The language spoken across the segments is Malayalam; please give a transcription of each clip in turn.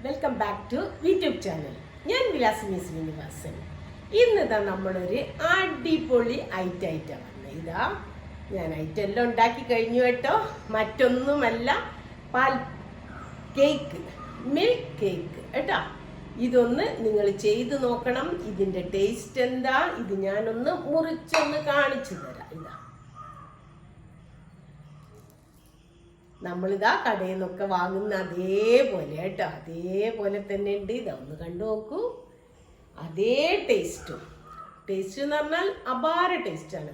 Welcome back to VTUBE channel. ഞാൻ വിലാസിനി ശ്രീനിവാസൻ. ഇന്നിതാ നമ്മളൊരു അടിപൊളി ഐറ്റം വന്നത്. ഇതാ ഞാൻ ഐറ്റം എല്ലാം ഉണ്ടാക്കി കഴിഞ്ഞു കേട്ടോ. മറ്റൊന്നുമല്ല, പാൽ കേക്ക്, മിൽക്ക് കേക്ക് കേട്ടോ. ഇതൊന്ന് നിങ്ങൾ ചെയ്ത് നോക്കണം. ഇതിൻ്റെ ടേസ്റ്റ് എന്താ, ഇത് ഞാനൊന്ന് മുറിച്ചൊന്ന് കാണിച്ചു തരാം. ഇതാ നമ്മളിതാ കടയിൽ നിന്നൊക്കെ വാങ്ങുന്ന അതേപോലെ കേട്ടോ, അതേപോലെ തന്നെ ഉണ്ട്. ഇതൊന്ന് കണ്ടു നോക്കൂ. അതേ ടേസ്റ്റ് എന്ന് പറഞ്ഞാൽ അപാര ടേസ്റ്റാണ്.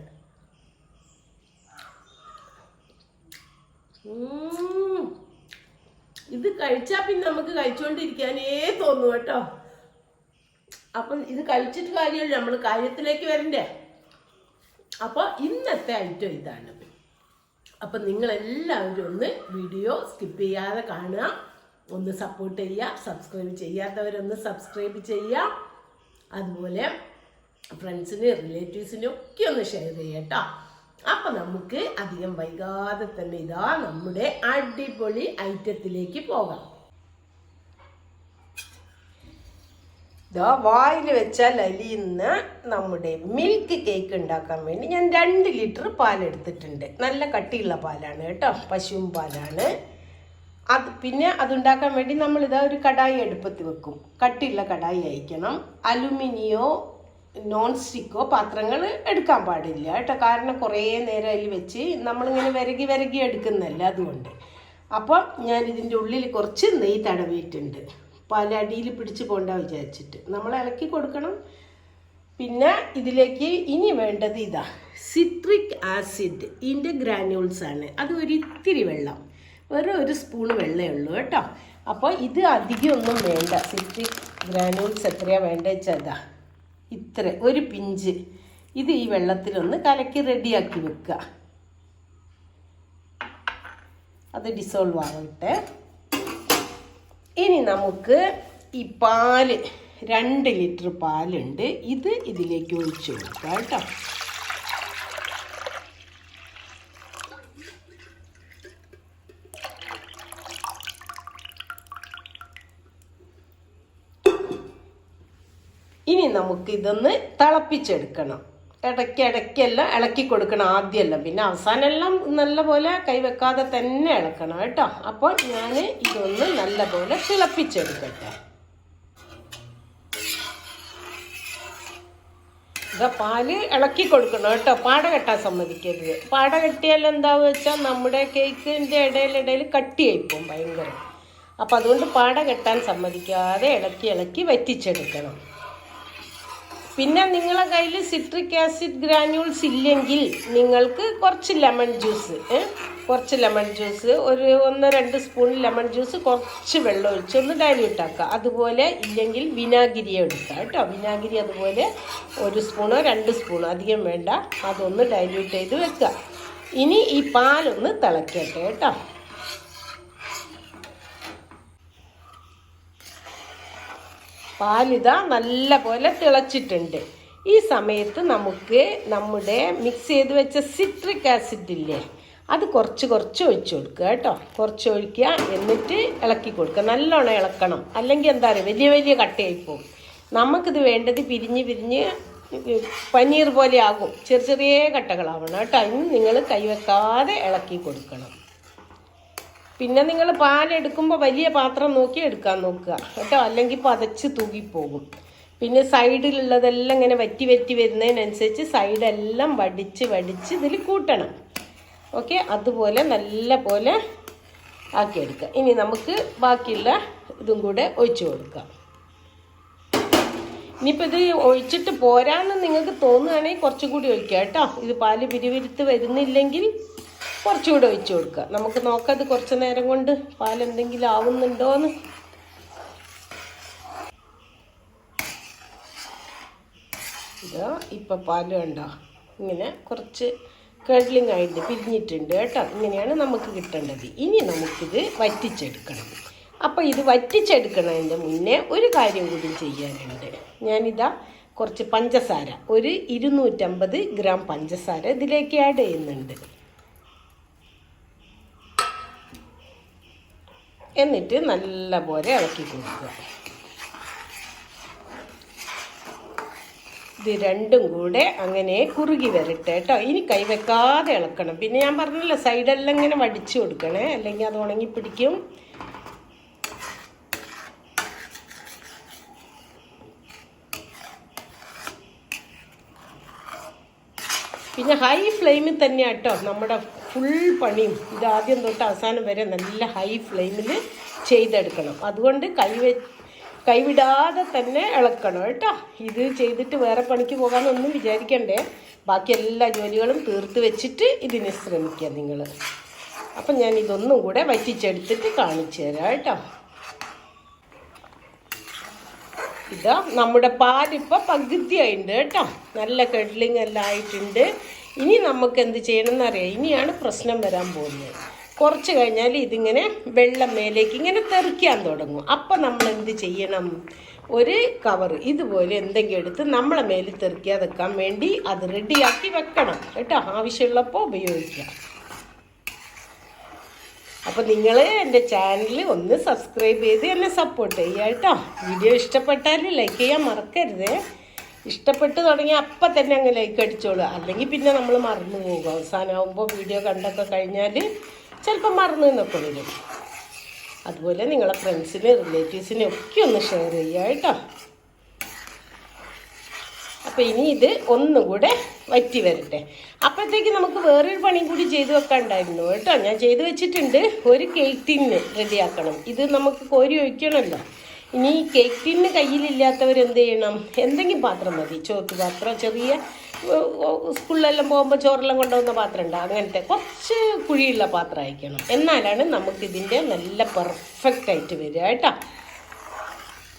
ഇത് കഴിച്ചാൽ പിന്നെ നമുക്ക് കഴിച്ചുകൊണ്ടിരിക്കാനേ തോന്നും കേട്ടോ. അപ്പം ഇത് കഴിച്ചിട്ട് കാര്യമല്ല, നമ്മൾ കാര്യത്തിലേക്ക് വരണ്ടേ. അപ്പോൾ ഇന്നത്തെ ഐറ്റം ഇതാണ്. അപ്പം നിങ്ങളെല്ലാവരും ഒന്ന് വീഡിയോ സ്കിപ്പ് ചെയ്യാതെ കാണുക, ഒന്ന് സപ്പോർട്ട് ചെയ്യുക. സബ്സ്ക്രൈബ് ചെയ്യാത്തവരൊന്ന് സബ്സ്ക്രൈബ് ചെയ്യുക. അതുപോലെ ഫ്രണ്ട്സിനും റിലേറ്റീവ്സിനും ഒക്കെ ഒന്ന് ഷെയർ ചെയ്യുക കേട്ടോ. അപ്പം നമുക്ക് അധികം വൈകാതെ തന്നെ ഇതാ നമ്മുടെ അടിപൊളി ഐറ്റത്തിലേക്ക് പോകാം. ഇതാ വായിൽ വെച്ചാൽ അലിയുന്ന നമ്മുടെ മിൽക്ക് കേക്ക് ഉണ്ടാക്കാൻ വേണ്ടി ഞാൻ 2 ലിറ്റർ പാലെടുത്തിട്ടുണ്ട്. നല്ല കട്ടിയുള്ള പാലാണ് കേട്ടോ, പശുവും പാലാണ്. പിന്നെ അതുണ്ടാക്കാൻ വേണ്ടി നമ്മളിതാ ഒരു കടായി അടുപ്പത്ത് വെക്കും. കട്ടിയുള്ള കടായി അയക്കണം. അലുമിനിയോ നോൺ സ്റ്റിക്കോ പാത്രങ്ങൾ എടുക്കാൻ പാടില്ല കേട്ടോ. കാരണം കുറേ നേരം അതിൽ വെച്ച് നമ്മളിങ്ങനെ വിരകി എടുക്കുന്നതല്ല, അതുകൊണ്ട്. അപ്പോൾ ഞാൻ ഇതിൻ്റെ ഉള്ളിൽ കുറച്ച് നെയ്യ് തടവിയിട്ടുണ്ട്. പാൽ അടിയിൽ പിടിച്ച് പോകണ്ട വിചാരിച്ചിട്ട് നമ്മൾ ഇളക്കി കൊടുക്കണം. പിന്നെ ഇതിലേക്ക് ഇനി വേണ്ടത് ഇതാ സിട്രിക് ആസിഡ്, ഇതിൻ്റെ ഗ്രാനുൾസ് ആണ്. അത് ഒരിത്തിരി വെള്ളം, വെറും 1 സ്പൂൺ വെള്ളമേ ഉള്ളൂ കേട്ടോ. അപ്പോൾ ഇത് അധികം ഒന്നും വേണ്ട. സിട്രിക് ഗ്രാനുൾസ് എത്രയാണ് വേണ്ടത് വെച്ചാൽ ഇതാ ഇത്ര, 1 പിഞ്ച്. ഇത് ഈ വെള്ളത്തിലൊന്ന് കലക്കി റെഡിയാക്കി വെക്കുക. അത് ഡിസോൾവ് ആവട്ടെ. ഇനി നമുക്ക് ഈ പാല്, 2 ലിറ്റർ പാലുണ്ട്, ഇത് ഇതിലേക്ക് ഒഴിച്ചു കൊടുക്കാം കേട്ടോ. ഇനി നമുക്ക് ഇതൊന്ന് തിളപ്പിച്ചെടുക്കണം. ഇടയ്ക്കെല്ലാം ഇളക്കി കൊടുക്കണം. ആദ്യമല്ല, പിന്നെ അവസാനമെല്ലാം നല്ലപോലെ കൈവെക്കാതെ തന്നെ ഇളക്കണം കേട്ടോ. അപ്പോൾ ഞാൻ ഇതൊന്ന് നല്ലപോലെ തിളപ്പിച്ചെടുക്കട്ടെ. ഇതാ പാല് ഇളക്കി കൊടുക്കണം കേട്ടോ. പാട കെട്ടാൻ സമ്മതിക്കരുത്. പാട കെട്ടിയാൽ എന്താണെന്ന് വെച്ചാൽ നമ്മുടെ കേക്കിൻ്റെ ഇടയിൽ കട്ടിയായിപ്പോവും ഭയങ്കര. അപ്പം അതുകൊണ്ട് പാട കെട്ടാൻ സമ്മതിക്കാതെ ഇളക്കി വറ്റിച്ചെടുക്കണം. പിന്നെ നിങ്ങളുടെ കയ്യിൽ സിട്രിക് ആസിഡ് ഗ്രാനുൾസ് ഇല്ലെങ്കിൽ നിങ്ങൾക്ക് കുറച്ച് ലെമൺ ജ്യൂസ്, ഒരു 1-2 സ്പൂൺ ലെമൺ ജ്യൂസ് കുറച്ച് വെള്ളം ഒഴിച്ച് ഒന്ന് ഡൈല്യൂട്ട് ആക്കുക. അതുപോലെ ഇല്ലെങ്കിൽ വിനാഗിരി എടുക്കുക കേട്ടോ. വിനാഗിരി അതുപോലെ 1 സ്പൂണോ 2 സ്പൂണോ, അധികം വേണ്ട, അതൊന്ന് ഡൈല്യൂട്ട് ചെയ്ത് വെക്കുക. ഇനി ഈ പാലൊന്ന് തിളക്കട്ടെ കേട്ടോ. പാലിതാ നല്ല പോലെ തിളച്ചിട്ടുണ്ട്. ഈ സമയത്ത് നമുക്ക് നമ്മുടെ മിക്സ് ചെയ്ത് വെച്ച സിട്രിക് ആസിഡ് ഇല്ലേ, അത് കുറച്ച് ഒഴിച്ചു കൊടുക്കുക കേട്ടോ. കുറച്ച് ഒഴിക്കുക, എന്നിട്ട് ഇളക്കി കൊടുക്കുക. നല്ലോണം ഇളക്കണം, അല്ലെങ്കിൽ എന്താ പറയുക, വലിയ കട്ടയായിപ്പോവും. നമുക്കിത് വേണ്ടത് പിരിഞ്ഞ് പനീർ പോലെ ആകും. ചെറിയ കട്ടകളാവണം കേട്ടോ. ഇനി നിങ്ങൾ കൈവെക്കാതെ ഇളക്കി കൊടുക്കണം. പിന്നെ നിങ്ങൾ പാലെടുക്കുമ്പോൾ വലിയ പാത്രം നോക്കി എടുക്കാൻ നോക്കുക കേട്ടോ, അല്ലെങ്കിൽ പതച്ച് തൂകിപ്പോകും. പിന്നെ സൈഡിലുള്ളതെല്ലാം ഇങ്ങനെ വറ്റി വരുന്നതിനനുസരിച്ച് സൈഡെല്ലാം വടിച്ച് ഇതിൽ കൂട്ടണം. ഓക്കെ, അതുപോലെ നല്ല പോലെ ആക്കിയെടുക്കുക. ഇനി നമുക്ക് ബാക്കിയുള്ള ഇതും കൂടെ ഒഴിച്ചു കൊടുക്കാം. ഇനിയിപ്പോൾ ഇത് ഒഴിച്ചിട്ട് പോരാന്ന് നിങ്ങൾക്ക് തോന്നുകയാണെങ്കിൽ കുറച്ചും കൂടി ഒഴിക്കുക കേട്ടോ. ഇത് പാല് പിരിവിരുത്ത് വരുന്നില്ലെങ്കിൽ കുറച്ചുകൂടെ ഒഴിച്ചു കൊടുക്കുക. നമുക്ക് നോക്കാം ഇത് കുറച്ച് നേരം കൊണ്ട് പാലെന്തെങ്കിലും ആവുന്നുണ്ടോയെന്ന്. ഇതാ ഇപ്പം പാല് കണ്ടോ, ഇങ്ങനെ കുറച്ച് കഡ്ലിങ് ആയിട്ട് പിരിഞ്ഞിട്ടുണ്ട് കേട്ടോ. ഇങ്ങനെയാണ് നമുക്ക് കിട്ടേണ്ടത്. ഇനി നമുക്കിത് വറ്റിച്ചെടുക്കണം. അപ്പോൾ ഇത് വറ്റിച്ചെടുക്കുന്നതിൻ്റെ മുന്നേ ഒരു കാര്യം കൂടി ചെയ്യാനുണ്ട്. ഞാനിതാ കുറച്ച് പഞ്ചസാര, ഒരു 250 ഗ്രാം പഞ്ചസാര ഇതിലേക്ക് ആഡ് ചെയ്യുന്നുണ്ട്. എന്നിട്ട് നല്ലപോലെ ഇളക്കി കൊടുക്കുക. ഇത് രണ്ടും കൂടെ അങ്ങനെ കുറുകി വരട്ടെ കേട്ടോ. ഇനി കൈവെക്കാതെ ഇളക്കണം. പിന്നെ ഞാൻ പറഞ്ഞല്ലോ സൈഡെല്ലാം ഇങ്ങനെ വടിച്ചു കൊടുക്കണേ, അല്ലെങ്കിൽ അത് ഉണങ്ങി പിടിക്കും. പിന്നെ ഹൈ ഫ്ലെയിമിൽ തന്നെയാണ് കേട്ടോ നമ്മുടെ ഫുൾ പണിയും. ഇത് ആദ്യം തൊട്ട് അവസാനം വരെ നല്ല ഹൈ ഫ്ലെയിമിൽ ചെയ്തെടുക്കണം. അതുകൊണ്ട് കൈവിടാതെ തന്നെ ഇളക്കണം കേട്ടോ. ഇത് ചെയ്തിട്ട് വേറെ പണിക്ക് പോകാനൊന്നും വിചാരിക്കണ്ടേ. ബാക്കി എല്ലാ ജോലികളും തീർത്ത് വെച്ചിട്ട് ഇതിന് ശ്രമിക്കുക നിങ്ങൾ. അപ്പം ഞാൻ ഇതൊന്നും കൂടെ വറ്റിച്ചെടുത്തിട്ട് കാണിച്ചു തരാം കേട്ടോ. ഇതാ നമ്മുടെ പാലിപ്പോൾ പകുതിയായിട്ടുണ്ട് കേട്ടോ. നല്ല കെഡ്ലിങ് എല്ലാം ആയിട്ടുണ്ട്. ഇനി നമുക്ക് എന്ത് ചെയ്യണമെന്ന് അറിയാം. ഇനിയാണ് പ്രശ്നം വരാൻ പോകുന്നത്. കുറച്ച് കഴിഞ്ഞാൽ ഇതിങ്ങനെ വെള്ളം മേലേക്ക് ഇങ്ങനെ തെറിക്കാൻ തുടങ്ങും. അപ്പം നമ്മൾ എന്ത് ചെയ്യണം, ഒരു കവർ ഇതുപോലെ എന്തെങ്കിലും എടുത്ത് നമ്മളെ മേലിൽ തെറിക്കാതെ വെക്കാൻ വേണ്ടി അത് റെഡിയാക്കി വെക്കണം കേട്ടോ. ആവശ്യമുള്ളപ്പോൾ ഉപയോഗിക്കാം. അപ്പോൾ നിങ്ങൾ എൻ്റെ ചാനൽ ഒന്ന് സബ്സ്ക്രൈബ് ചെയ്ത് എന്നെ സപ്പോർട്ട് ചെയ്യുക കേട്ടോ. വീഡിയോ ഇഷ്ടപ്പെട്ടാൽ ലൈക്ക് ചെയ്യാൻ മറക്കരുത്. ഇഷ്ടപ്പെട്ട് തുടങ്ങി അപ്പം തന്നെ അങ്ങ് ലൈക്ക് അടിച്ചോളൂ. അല്ലെങ്കിൽ പിന്നെ നമ്മൾ മറന്നു പോകും. അവസാനമാകുമ്പോൾ വീഡിയോ കണ്ടൊക്കെ കഴിഞ്ഞാൽ ചിലപ്പോൾ മറന്നു നിന്നൊക്കെ വരും. അതുപോലെ നിങ്ങളെ ഫ്രണ്ട്സിന് റിലേറ്റീവ്സിനും ഒക്കെ ഒന്ന് ഷെയർ ചെയ്യുക കേട്ടോ. അപ്പോൾ ഇനി ഇത് ഒന്നുകൂടെ വറ്റി വരട്ടെ. അപ്പോഴത്തേക്ക് നമുക്ക് വേറൊരു പണിയും കൂടി ചെയ്ത് വെക്കാനുണ്ടായിരുന്നു കേട്ടോ. ഞാൻ ചെയ്ത് വെച്ചിട്ടുണ്ട്. ഒരു കേക്ക് ടിന്ന് റെഡിയാക്കണം. ഇത് നമുക്ക് കോരി ഒഴിക്കണമല്ലോ. ഇനി കേക്ക് ടിന്ന് കയ്യിലില്ലാത്തവർ എന്ത് ചെയ്യണം, എന്തെങ്കിലും പാത്രം മതി. ചോക്ക് പാത്രം, ചെറിയ സ്കൂളിലെല്ലാം പോകുമ്പോൾ ചോറെല്ലാം കൊണ്ടുപോകുന്ന പാത്രം ഉണ്ട്, അങ്ങനത്തെ കുറച്ച് കുഴിയുള്ള പാത്രം അയക്കണം. എന്നാലാണ് നമുക്കിതിൻ്റെ നല്ല പെർഫെക്റ്റ് ആയിട്ട് വരിക കേട്ടോ.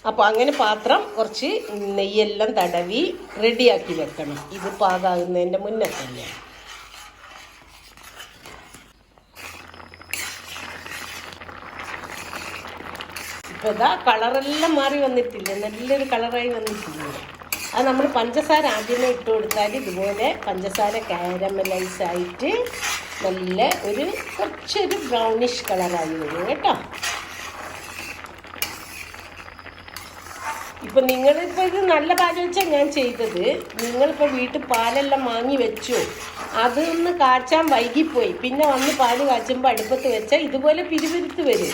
അപ്പോൾ അങ്ങനെ പാത്രം കുറച്ച് നെയ്യെല്ലാം തടവി റെഡിയാക്കി വെക്കണം. ഇത് പാകാകുന്നതിൻ്റെ മുന്നേ തന്നെ. ഇപ്പോൾ ഇതാ കളറെല്ലാം മാറി വന്നിട്ടില്ലേ, നല്ലൊരു കളറായി വന്നിട്ടില്ലേ. അത് നമ്മൾ പഞ്ചസാര ആദ്യമേ ഇട്ട് കൊടുത്താൽ ഇതുപോലെ പഞ്ചസാര കാരമലൈസ് ആയിട്ട് നല്ല കുറച്ചൊരു ബ്രൗണിഷ് കളറായി വരും കേട്ടോ. ഇപ്പം നിങ്ങളിപ്പോൾ ഇത് നല്ല പാൽ വെച്ചാൽ ഞാൻ ചെയ്തത്. നിങ്ങളിപ്പോൾ വീട്ടിൽ പാലെല്ലാം വാങ്ങി വെച്ചു, അതൊന്ന് കാച്ചാൻ വൈകിപ്പോയി, പിന്നെ വന്ന് പാല് കാച്ചുമ്പോൾ അടുപ്പത്ത് വെച്ചാൽ ഇതുപോലെ പിരിപിരുത്ത് വരും.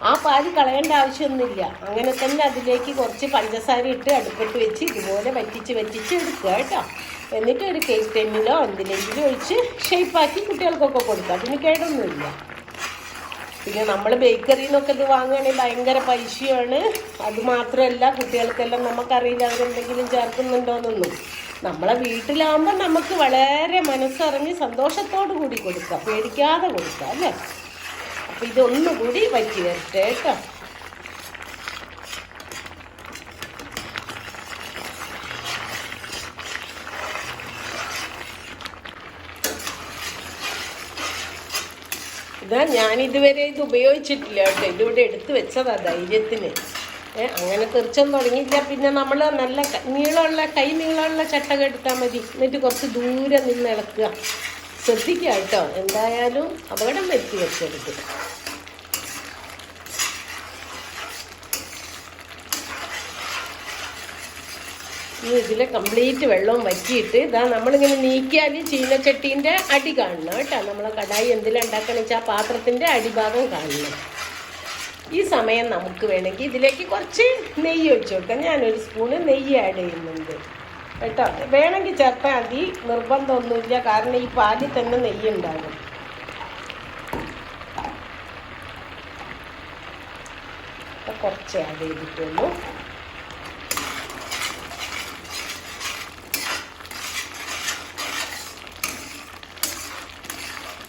ആ പാല് കളയേണ്ട ആവശ്യമൊന്നുമില്ല. അങ്ങനെ തന്നെ അതിലേക്ക് കുറച്ച് പഞ്ചസാര ഇട്ട് അടുപ്പത്ത് വെച്ച് ഇതുപോലെ വറ്റിച്ച് എടുക്കുക കേട്ടോ. എന്നിട്ട് ഒരു കേക്ക് ടിന്നിലോ എന്തിലെങ്കിലും ഒഴിച്ച് ഷേപ്പാക്കി കുട്ടികൾക്കൊക്കെ കൊടുക്കുക. അതിന് കേടൊന്നുമില്ല. പിന്നെ നമ്മൾ ബേക്കറിയിൽ നിന്നൊക്കെ ഇത് വാങ്ങുകയാണെങ്കിൽ ഭയങ്കര പൈസയാണ്. അതുമാത്രമല്ല കുട്ടികൾക്കെല്ലാം നമുക്കറിയില്ല അവരെന്തെങ്കിലും ചേർക്കുന്നുണ്ടോയെന്നൊന്നും. നമ്മളെ വീട്ടിലാകുമ്പോൾ നമുക്ക് വളരെ മനസ്സറിഞ്ഞ് സന്തോഷത്തോടു കൂടി കൊടുക്കാം, പേടിക്കാതെ കൊടുക്കാം അല്ലേ. അപ്പം ഇതൊന്നുകൂടി വറ്റി വരട്ടെ കേട്ടോ. ഇതാ ഞാനിതുവരെ ഇത് ഉപയോഗിച്ചിട്ടില്ല കേട്ടോ. ഇതിവിടെ എടുത്ത് വെച്ചതാ ധൈര്യത്തിന്. അങ്ങനെ തെറിച്ചൊന്നും തുടങ്ങിയില്ല. പിന്നെ നമ്മൾ നല്ല കൈ നീളമുള്ള ചട്ടക എടുത്താൽ മതി. എന്നിട്ട് കുറച്ച് ദൂരെ നിന്ന് ഇളക്കുക. ശ്രദ്ധിക്കുക കേട്ടോ, എന്തായാലും അപകടം വരുത്തി വെച്ചെടുത്ത്. ഇനി ഇതിൽ കംപ്ലീറ്റ് വെള്ളവും വറ്റിയിട്ട് ഇതാ നമ്മളിങ്ങനെ നീക്കിയാൽ ചീനച്ചട്ടീൻ്റെ അടി കാണണം കേട്ടോ. നമ്മളെ കടായി എന്തെങ്കിലും ഉണ്ടാക്കണമെന്ന് വെച്ചാൽ ആ പാത്രത്തിൻ്റെ അടിഭാഗം കാണണം. ഈ സമയം നമുക്ക് വേണമെങ്കിൽ ഇതിലേക്ക് കുറച്ച് നെയ്യ് ഒഴിച്ച് കൊടുക്കാം. ഞാനൊരു സ്പൂണ് നെയ്യ് ആഡ് ചെയ്യുന്നുണ്ട് കേട്ടോ. വേണമെങ്കിൽ ചേർത്താൽ മതി, നിർബന്ധമൊന്നുമില്ല. കാരണം ഈ പാലിൽ തന്നെ നെയ്യ് ഉണ്ടാകും. കുറച്ച് ആഡ് ചെയ്തിട്ടുള്ളൂ.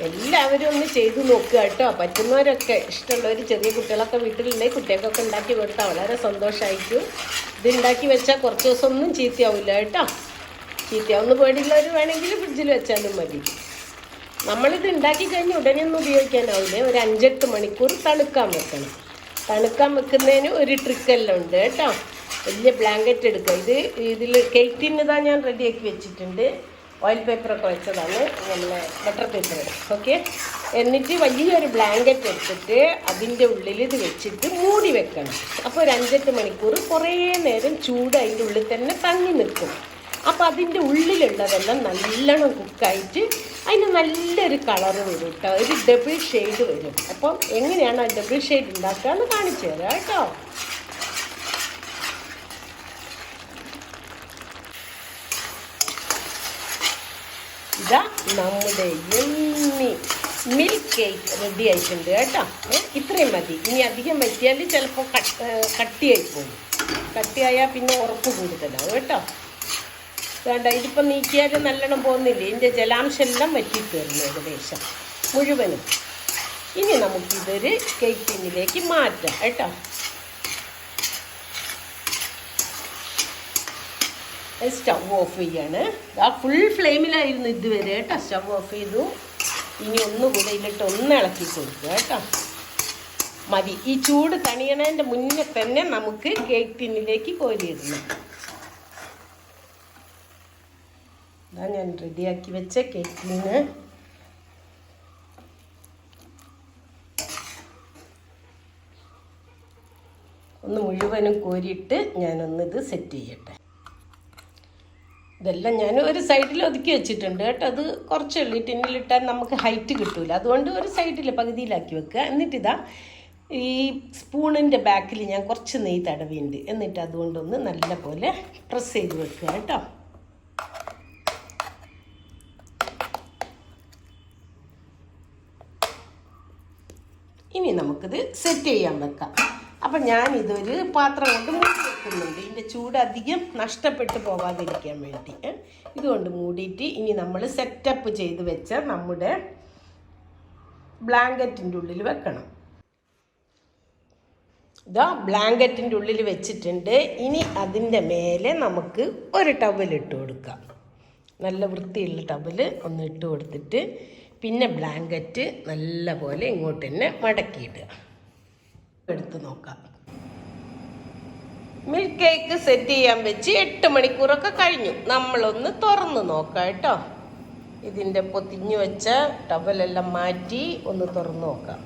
എല്ലാവരും ഒന്ന് ചെയ്തു നോക്കുക കേട്ടോ. പറ്റുന്നവരൊക്കെ, ഇഷ്ടമുള്ളവർ, ചെറിയ കുട്ടികളൊക്കെ വീട്ടിലുണ്ടെങ്കിൽ കുട്ടികൾക്കൊക്കെ ഉണ്ടാക്കി കൊടുത്താൽ വളരെ സന്തോഷമായിരിക്കും. ഇത് ഉണ്ടാക്കി വെച്ചാൽ കുറച്ച് ദിവസം ഒന്നും ചീത്തയാവില്ല കേട്ടോ. ചീത്തയാവുന്ന പേടിയുള്ളവർ വേണമെങ്കിൽ ഫ്രിഡ്ജിൽ വെച്ചാലും മതി. നമ്മളിത് ഉണ്ടാക്കി കഴിഞ്ഞ് ഉടനെ ഒന്നും ഉപയോഗിക്കാനാവില്ല. ഒരു 5-8 മണിക്കൂർ തണുക്കാൻ വെക്കണം. തണുക്കാൻ വെക്കുന്നതിന് ഒരു ട്രിക്കെല്ലാം ഉണ്ട് കേട്ടോ. വലിയ ബ്ലാങ്കറ്റ് എടുക്കുക. ഇതിൽ കേക്ക് ടിന്നതാ ഞാൻ റെഡിയാക്കി വെച്ചിട്ടുണ്ട്. ഓയിൽ പേപ്പറൊക്കെ വെച്ചതാണ് നമ്മളെ ബട്ടർ പേപ്പർ. ഓക്കെ, എന്നിട്ട് വലിയൊരു ബ്ലാങ്കറ്റ് എടുത്തിട്ട് അതിൻ്റെ ഉള്ളിൽ ഇത് വെച്ചിട്ട് മൂടി വെക്കണം. അപ്പോൾ ഒരു 5-8 മണിക്കൂർ കുറേ നേരം ചൂട് അതിൻ്റെ ഉള്ളിൽ തന്നെ തങ്ങി നിൽക്കും. അപ്പോൾ അതിൻ്റെ ഉള്ളിലുള്ളതെല്ലാം നല്ലോണം കുക്കായിട്ട് അതിന് നല്ലൊരു കളറ് വരും കേട്ടോ, ഒരു ഡബിൾ ഷെയ്ഡ് വരും. അപ്പം എങ്ങനെയാണ് ആ ഡബിൾ ഷെയ്ഡ് ഉണ്ടാക്കുക എന്ന് കാണിച്ചു തരാം കേട്ടോ. ഇതാ നമ്മുടെ യമ്മി മിൽക്ക് കേക്ക് റെഡി ആയിട്ടുണ്ട് കേട്ടോ. ഇത്രയും മതി. ഇനി അധികം വയ്ക്കിയാൽ ചിലപ്പോൾ കട്ടിയായി പോകും. കട്ടിയായാൽ പിന്നെ ഉറപ്പ് കൂടുതലാവും കേട്ടോ. വേണ്ട, ഇതിപ്പോൾ നീക്കിയാൽ നല്ലോണം പോകുന്നില്ലേ, ഇതിൻ്റെ ജലാംശം എല്ലാം വറ്റിയിട്ട് വരുന്നു ഏകദേശം മുഴുവനും. ഇനി നമുക്കിതൊരു കേക്ക് ടിന്നിലേക്ക് മാറ്റാം കേട്ടോ. സ്റ്റവ് ഓഫ് ചെയ്യാണ്. ആ ഫുൾ ഫ്ലെയിമിലായിരുന്നു ഇതുവരെ കേട്ടോ. സ്റ്റവ് ഓഫ് ചെയ്തു. ഇനി ഒന്നുകൂടെ ഇതിലിട്ട് ഒന്ന് ഇളക്കി കൊടുക്കുക കേട്ടോ. മതി. ഈ ചൂട് തണിയണതിൻ്റെ മുന്നേ തന്നെ നമുക്ക് കേക്ക് ടിന്നിലേക്ക് കോരിയിടണം. ഇതാ ഞാൻ റെഡിയാക്കി വെച്ച കേക്ക് ടിന്ന്. ഒന്ന് മുഴുവനും കോരിയിട്ട് ഞാനൊന്നിത് സെറ്റ് ചെയ്യട്ടെ. ഇതെല്ലാം ഞാൻ ഒരു സൈഡിൽ ഒതുക്കി വെച്ചിട്ടുണ്ട് കേട്ടോ. അത് കുറച്ചുള്ളൂ, ടിന്നിലിട്ടാൽ നമുക്ക് ഹൈറ്റ് കിട്ടൂല. അതുകൊണ്ട് ഒരു സൈഡിൽ പകുതിയിലാക്കി വെക്കുക. എന്നിട്ടിതാ ഈ സ്പൂണിൻ്റെ ബാക്കിൽ ഞാൻ കുറച്ച് നെയ്യ് തടവിയുണ്ട്. എന്നിട്ട് അതുകൊണ്ടൊന്ന് നല്ല പോലെ പ്രസ് ചെയ്ത് വെക്കുക കേട്ടോ. ഇനി നമുക്കിത് സെറ്റ് ചെയ്യാൻ വെക്കാം. അപ്പം ഞാനിതൊരു പാത്രം കൊണ്ട് മൂടി വെക്കുന്നുണ്ട്. ഇതിൻ്റെ ചൂട് അധികം നഷ്ടപ്പെട്ടു പോകാതിരിക്കാൻ വേണ്ടി. ഇതുകൊണ്ട് മൂടിയിട്ട് ഇനി നമ്മൾ സെറ്റപ്പ് ചെയ്ത് വെച്ച നമ്മുടെ ബ്ലാങ്കറ്റിൻ്റെ ഉള്ളിൽ വെക്കണം. ഇതാ ബ്ലാങ്കറ്റിൻ്റെ ഉള്ളിൽ വെച്ചിട്ടുണ്ട്. ഇനി അതിൻ്റെ മേലെ നമുക്ക് ഒരു ടവലിട്ട് കൊടുക്കാം. നല്ല വൃത്തിയുള്ള ടവൽ ഒന്ന് ഇട്ട് കൊടുത്തിട്ട് പിന്നെ ബ്ലാങ്കറ്റ് നല്ല പോലെ ഇങ്ങോട്ട് തന്നെ മടക്കിയിടുക. എടുത്ത് നോക്കാം. മിൽക്ക് കേക്ക് സെറ്റ് ചെയ്യാൻ വെച്ച് 8 മണിക്കൂറൊക്കെ കഴിഞ്ഞു. നമ്മളൊന്ന് തുറന്ന് നോക്കാം കേട്ടോ. ഇതിൻ്റെ പൊതിഞ്ഞു വെച്ച ടവലെല്ലാം മാറ്റി ഒന്ന് തുറന്ന് നോക്കാം.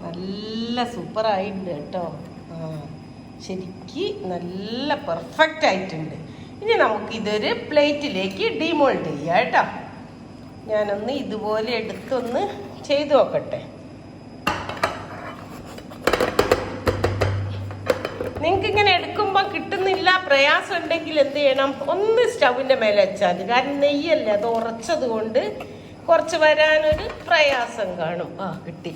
നല്ല സൂപ്പറായിട്ടുണ്ട് കേട്ടോ. ശരിക്ക് നല്ല പെർഫെക്റ്റ് ആയിട്ടുണ്ട്. ഇനി നമുക്കിതൊരു പ്ലേറ്റിലേക്ക് ഡിമോൾഡ് ചെയ്യാം കേട്ടോ. ഞാനൊന്ന് ഇതുപോലെ എടുത്തൊന്ന് ചെയ്ത് നോക്കട്ടെ. നിങ്ങൾക്ക് ഇങ്ങനെ എടുക്കുമ്പോൾ കിട്ടുന്നില്ല, പ്രയാസം ഉണ്ടെങ്കിൽ എന്ത് ചെയ്യണം, ഒന്ന് സ്റ്റൗവിൻ്റെ മേലെ വെച്ചാൽ മതി. കാരണം നെയ്യല്ലേ, അത് ഉറച്ചത് കൊണ്ട് കുറച്ച് വരാനൊരു പ്രയാസം കാണും. കിട്ടി.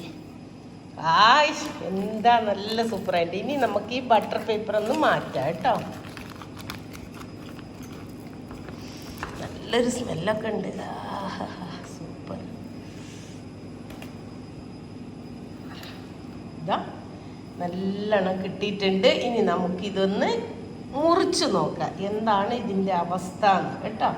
എന്താ നല്ല സൂപ്പറായിട്ട്. ഇനി നമുക്ക് ഈ ബട്ടർ പേപ്പർ ഒന്ന് മാറ്റാം കേട്ടോ. നല്ലൊരു സ്മെല്ലൊക്കെ ഉണ്ട്. സൂപ്പർ. ഇതാ നല്ലോണം കിട്ടിയിട്ടുണ്ട്. ഇനി നമുക്കിതൊന്ന് മുറിച്ച് നോക്കാം എന്താണ് ഇതിൻ്റെ അവസ്ഥ എന്ന് കേട്ടോ.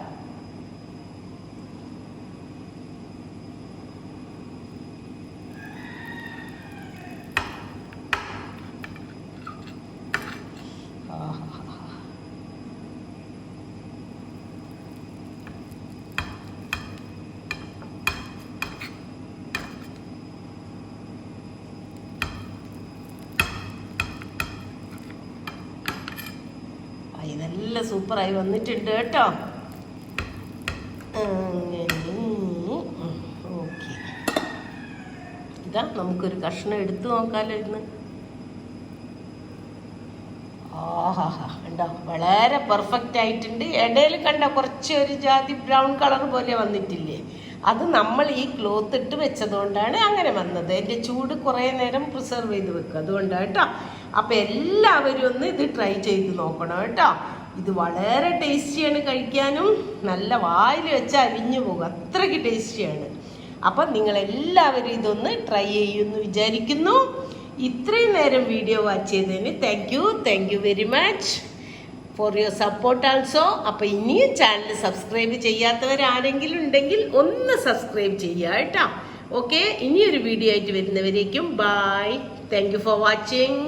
നല്ല സൂപ്പറായി വന്നിട്ടുണ്ട് കേട്ടോ. ഓക്കെ, ഇതാ നമുക്കൊരു കഷ്ണം എടുത്തു നോക്കാമല്ലോ ഇന്ന്. കണ്ടോ, വളരെ പെർഫെക്റ്റ് ആയിട്ടുണ്ട്. ഇടയിൽ കണ്ട കുറച്ച് ഒരു ജാതി ബ്രൗൺ കളർ പോലെ വന്നിട്ടില്ലേ, അത് നമ്മൾ ഈ ക്ലോത്ത് ഇട്ട് വെച്ചതുകൊണ്ടാണ് അങ്ങനെ വന്നത്. അതിൻ്റെ ചൂട് കുറേ നേരം പ്രിസർവ് ചെയ്ത് വെക്കുക, അതുകൊണ്ടാണ് കേട്ടോ. അപ്പം എല്ലാവരും ഒന്ന് ഇത് ട്രൈ ചെയ്ത് നോക്കണം കേട്ടോ. ഇത് വളരെ ടേസ്റ്റിയാണ്, കഴിക്കാനും നല്ല വായിൽ വെച്ചാൽ അലിഞ്ഞു പോകും, അത്രയ്ക്ക് ടേസ്റ്റിയാണ്. അപ്പം നിങ്ങളെല്ലാവരും ഇതൊന്ന് ട്രൈ ചെയ്യുമെന്ന് വിചാരിക്കുന്നു. ഇത്രയും നേരം വീഡിയോ വാച്ച് ചെയ്തതിന് thank you very much for your support also. അപ്പോൾ ഇനിയും ചാനൽ സബ്സ്ക്രൈബ് ചെയ്യാത്തവരാരെങ്കിലും ഉണ്ടെങ്കിൽ ഒന്ന് സബ്സ്ക്രൈബ് ചെയ്യുക കേട്ടോ. ഓക്കെ, ഇനിയൊരു വീഡിയോ ആയിട്ട് വരുന്നവരേക്കും bye. Thank you for watching.